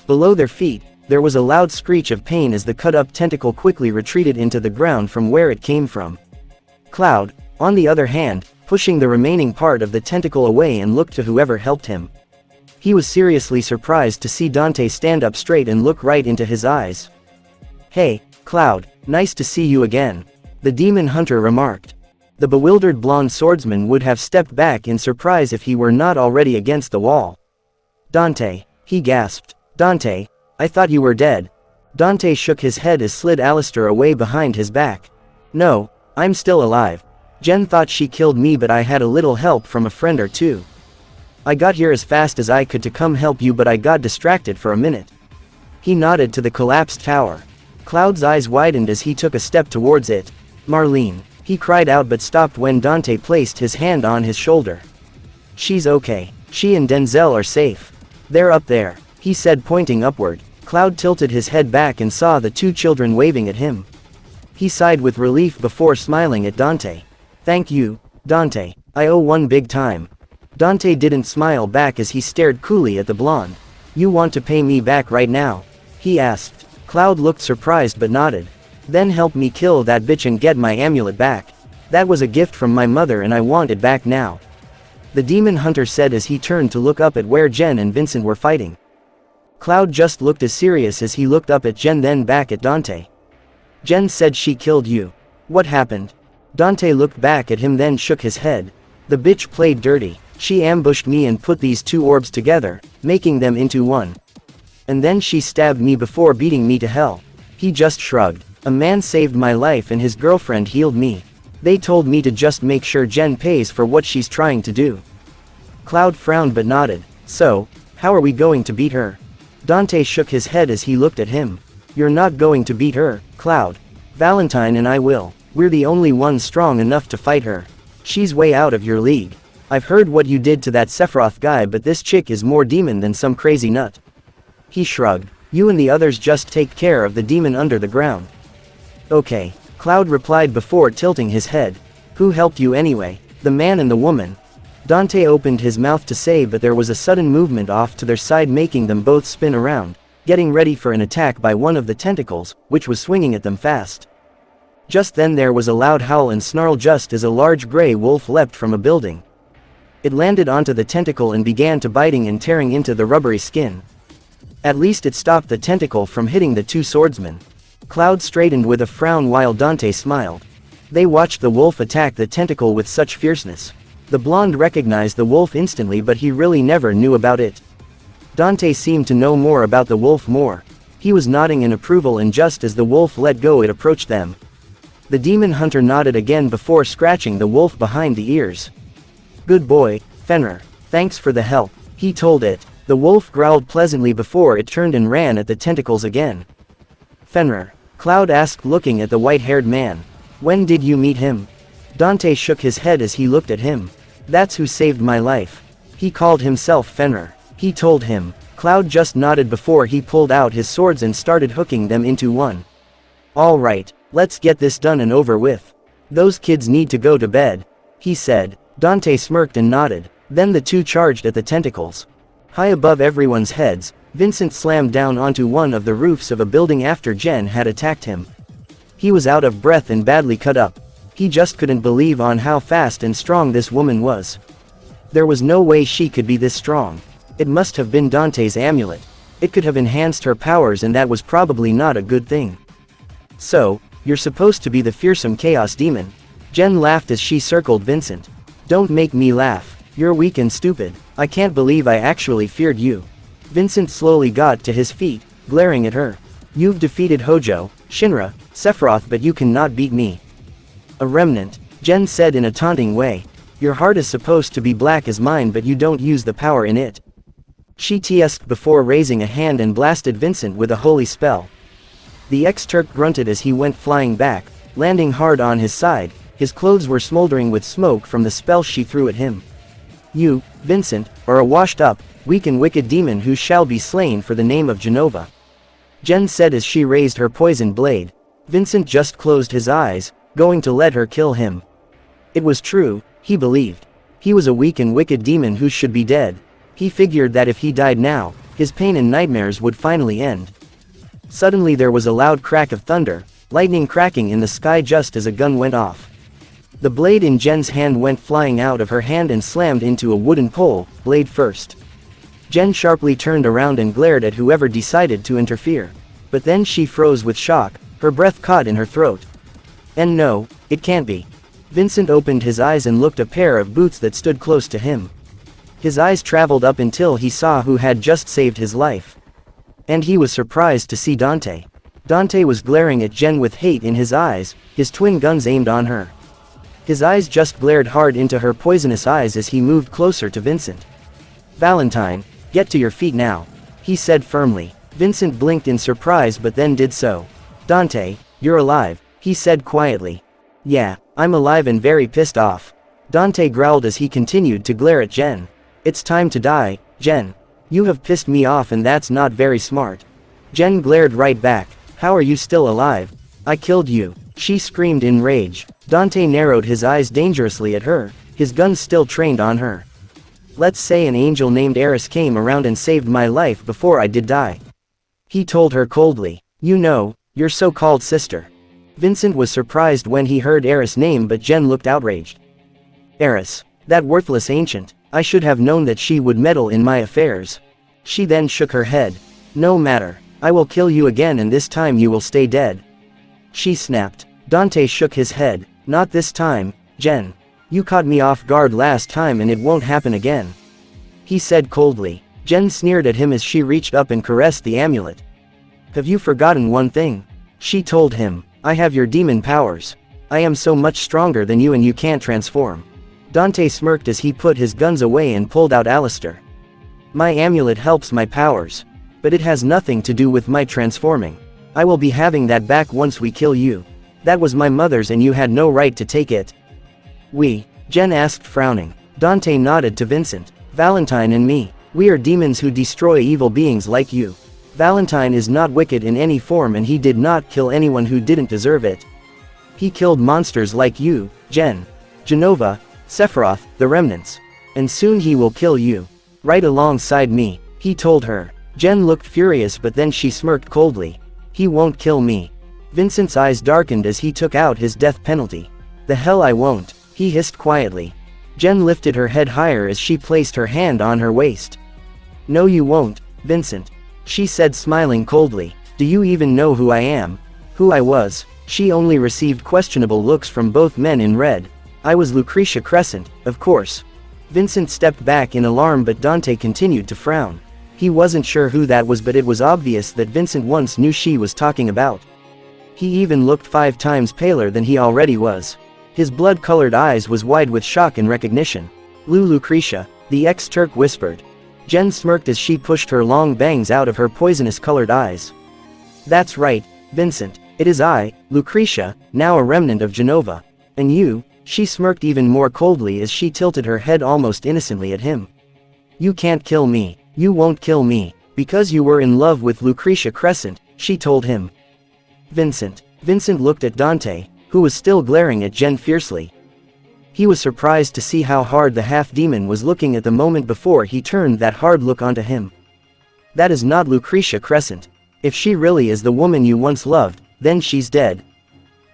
Below their feet, there was a loud screech of pain as the cut-up tentacle quickly retreated into the ground from where it came from. Cloud, on the other hand, pushing the remaining part of the tentacle away and looked to whoever helped him. He was seriously surprised to see Dante stand up straight and look right into his eyes. Hey, Cloud, nice to see you again, the demon hunter remarked. The bewildered blonde swordsman would have stepped back in surprise if he were not already against the wall. Dante, he gasped. Dante, I thought you were dead. Dante shook his head as slid Alistair away behind his back. No, I'm still alive. Jen thought she killed me but I had a little help from a friend or two. I got here as fast as I could to come help you but I got distracted for a minute. He nodded to the collapsed tower. Cloud's eyes widened as he took a step towards it. Marlene. He cried out but stopped when Dante placed his hand on his shoulder. She's okay. She and Denzel are safe. They're up there, he said pointing upward. Cloud tilted his head back and saw the two children waving at him. He sighed with relief before smiling at Dante. Thank you, Dante. I owe one big time. Dante didn't smile back as he stared coolly at the blonde. You want to pay me back right now? He asked. Cloud looked surprised but nodded. Then help me kill that bitch and get my amulet back. That was a gift from my mother and I want it back now. The demon hunter said as he turned to look up at where Jen and Vincent were fighting. Cloud just looked as serious as he looked up at Jen then back at Dante. Jen said she killed you. What happened? Dante looked back at him then shook his head. The bitch played dirty. She ambushed me and put these two orbs together, making them into one. And then she stabbed me before beating me to hell. He just shrugged. A man saved my life and his girlfriend healed me. They told me to just make sure Jen pays for what she's trying to do. Cloud frowned but nodded. So, how are we going to beat her? Dante shook his head as he looked at him. You're not going to beat her, Cloud. Valentine and I will. We're the only ones strong enough to fight her. She's way out of your league. I've heard what you did to that Sephiroth guy but this chick is more demon than some crazy nut. He shrugged. You and the others just take care of the demon under the ground. Okay, Cloud replied before tilting his head. Who helped you anyway? The man and the woman. Dante opened his mouth to say but there was a sudden movement off to their side making them both spin around, getting ready for an attack by one of the tentacles, which was swinging at them fast. Just then there was a loud howl and snarl just as a large gray wolf leapt from a building. It landed onto the tentacle and began to biting and tearing into the rubbery skin. At least it stopped the tentacle from hitting the two swordsmen. Cloud straightened with a frown while Dante smiled. They watched the wolf attack the tentacle with such fierceness. The blonde recognized the wolf instantly but he really never knew about it. Dante seemed to know more about the wolf more. He was nodding in approval and just as the wolf let go it approached them. The demon hunter nodded again before scratching the wolf behind the ears. Good boy, Fenrir. Thanks for the help, he told it. The wolf growled pleasantly before it turned and ran at the tentacles again. Fenrir, Cloud asked looking at the white-haired man. When did you meet him? Dante shook his head as he looked at him. That's who saved my life. He called himself Fenrir. He told him. Cloud just nodded before he pulled out his swords and started hooking them into one. All right, let's get this done and over with. Those kids need to go to bed, he said. Dante smirked and nodded. Then the two charged at the tentacles. High above everyone's heads, Vincent slammed down onto one of the roofs of a building after Jen had attacked him. He was out of breath and badly cut up. He just couldn't believe on how fast and strong this woman was. There was no way she could be this strong. It must have been Dante's amulet. It could have enhanced her powers, and that was probably not a good thing. So, you're supposed to be the fearsome chaos demon. Jen laughed as she circled Vincent. Don't make me laugh. You're weak and stupid. I can't believe I actually feared you. Vincent slowly got to his feet, glaring at her. You've defeated Hojo, Shinra, Sephiroth, but you cannot beat me. A remnant, Jen said in a taunting way. Your heart is supposed to be black as mine, but you don't use the power in it. She teased before raising a hand and blasted Vincent with a holy spell. The ex-Turk grunted as he went flying back, landing hard on his side. His clothes were smoldering with smoke from the spell she threw at him. You, Vincent, are a washed-up, weak and wicked demon who shall be slain for the name of Genova. Jen said as she raised her poison blade. Vincent just closed his eyes, going to let her kill him. It was true, he believed. He was a weak and wicked demon who should be dead. He figured that if he died now, his pain and nightmares would finally end. Suddenly there was a loud crack of thunder, lightning cracking in the sky just as a gun went off. The blade in Jen's hand went flying out of her hand and slammed into a wooden pole, blade first. Jen sharply turned around and glared at whoever decided to interfere. But then she froze with shock, her breath caught in her throat. And no, it can't be. Vincent opened his eyes and looked at a pair of boots that stood close to him. His eyes traveled up until he saw who had just saved his life. And he was surprised to see Dante. Dante was glaring at Jen with hate in his eyes, his twin guns aimed on her. His eyes just glared hard into her poisonous eyes as he moved closer to Vincent. Valentine, get to your feet now, he said firmly. Vincent blinked in surprise but then did so. Dante, you're alive, he said quietly. Yeah, I'm alive and very pissed off. Dante growled as he continued to glare at Jen. It's time to die, Jen. You have pissed me off and that's not very smart. Jen glared right back. How are you still alive? I killed you, she screamed in rage. Dante narrowed his eyes dangerously at her, his gun still trained on her. Let's say an angel named Eris came around and saved my life before I did die. He told her coldly. You know, your so-called sister. Vincent was surprised when he heard Eris' name, but Jen looked outraged. Eris, that worthless ancient, I should have known that she would meddle in my affairs. She then shook her head. No matter, I will kill you again and this time you will stay dead. She snapped. Dante shook his head. Not this time, Jen. You caught me off guard last time and it won't happen again. He said coldly. Jen sneered at him as she reached up and caressed the amulet. Have you forgotten one thing? She told him. I have your demon powers. I am so much stronger than you and you can't transform. Dante smirked as he put his guns away and pulled out Alistair. My amulet helps my powers. But it has nothing to do with my transforming. I will be having that back once we kill you. That was my mother's and you had no right to take it. Jen asked frowning. Dante nodded to Vincent. Valentine and me. We are demons who destroy evil beings like you. Valentine is not wicked in any form and he did not kill anyone who didn't deserve it. He killed monsters like you, Jen. Genova, Sephiroth, the remnants. And soon he will kill you. Right alongside me, he told her. Jen looked furious but then she smirked coldly. He won't kill me. Vincent's eyes darkened as he took out his death penalty. The hell I won't, he hissed quietly. Jen lifted her head higher as she placed her hand on her waist. No you won't, Vincent. She said smiling coldly. Do you even know who I am? Who I was? She only received questionable looks from both men in red. I was Lucretia Crescent, of course. Vincent stepped back in alarm but Dante continued to frown. He wasn't sure who that was but it was obvious that Vincent once knew she was talking about. He even looked 5 times paler than he already was. His blood-colored eyes was wide with shock and recognition. Lucretia, the ex-Turk whispered. Jen smirked as she pushed her long bangs out of her poisonous-colored eyes. That's right, Vincent. It is I, Lucretia, now a remnant of Genova. And you, She smirked even more coldly as she tilted her head almost innocently at him. You can't kill me. You won't kill me. Because you were in love with Lucretia Crescent, she told him. Vincent. Vincent looked at Dante, who was still glaring at Jen fiercely. He was surprised to see how hard the half-demon was looking at the moment before he turned that hard look onto him. That is not Lucretia Crescent. If she really is the woman you once loved, then she's dead.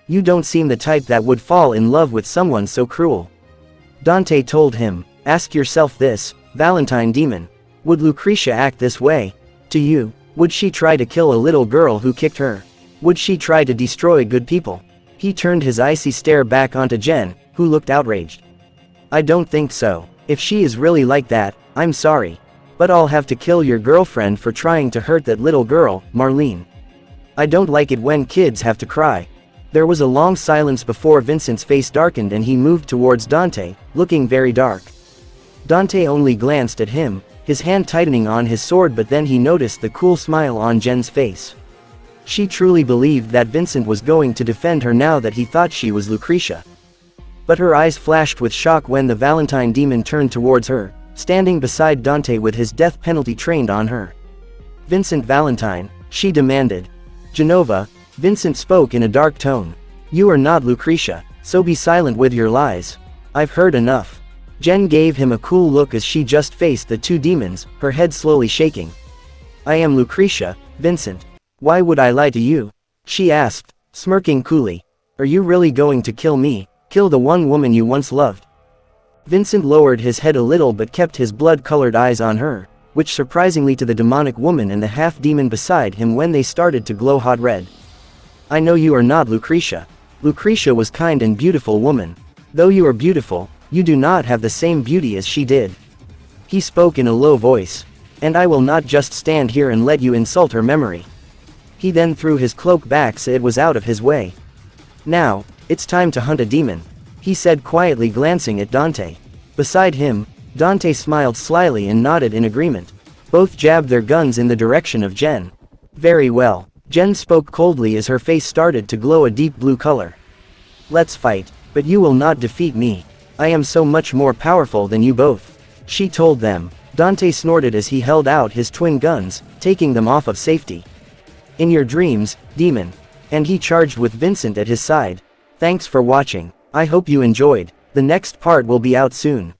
You don't seem the type that would fall in love with someone so cruel. Dante told him, ask yourself this, Valentine demon. Would Lucretia act this way? To you? Would she try to kill a little girl who kicked her? Would she try to destroy good people? He turned his icy stare back onto Jen, who looked outraged. I don't think so. If she is really like that, I'm sorry. But I'll have to kill your girlfriend for trying to hurt that little girl, Marlene. I don't like it when kids have to cry. There was a long silence before Vincent's face darkened and he moved towards Dante, looking very dark. Dante only glanced at him, his hand tightening on his sword, but then he noticed the cool smile on Jen's face. She truly believed that Vincent was going to defend her now that he thought she was Lucretia. But her eyes flashed with shock when the Valentine demon turned towards her, standing beside Dante with his death penalty trained on her. Vincent Valentine, she demanded. Genova, Vincent spoke in a dark tone. You are not Lucretia, so be silent with your lies. I've heard enough. Jen gave him a cool look as she just faced the two demons, her head slowly shaking. I am Lucretia, Vincent. Why would I lie to you? She asked, smirking coolly. Are you really going to kill me, kill the one woman you once loved? Vincent lowered his head a little but kept his blood-colored eyes on her, which surprisingly to the demonic woman and the half-demon beside him when they started to glow hot red. I know you are not Lucretia. Lucretia was kind and beautiful woman. Though you are beautiful, you do not have the same beauty as she did. He spoke in a low voice. And I will not just stand here and let you insult her memory. He then threw his cloak back so it was out of his way. Now, it's time to hunt a demon, he said quietly glancing at Dante. Beside him, Dante smiled slyly and nodded in agreement. Both jabbed their guns in the direction of Jen. Very well, Jen spoke coldly as her face started to glow a deep blue color. Let's fight, but you will not defeat me. I am so much more powerful than you both, she told them. Dante snorted as he held out his twin guns, taking them off of safety. In your dreams, demon. And he charged with Vincent at his side. Thanks for watching. I hope you enjoyed. The next part will be out soon.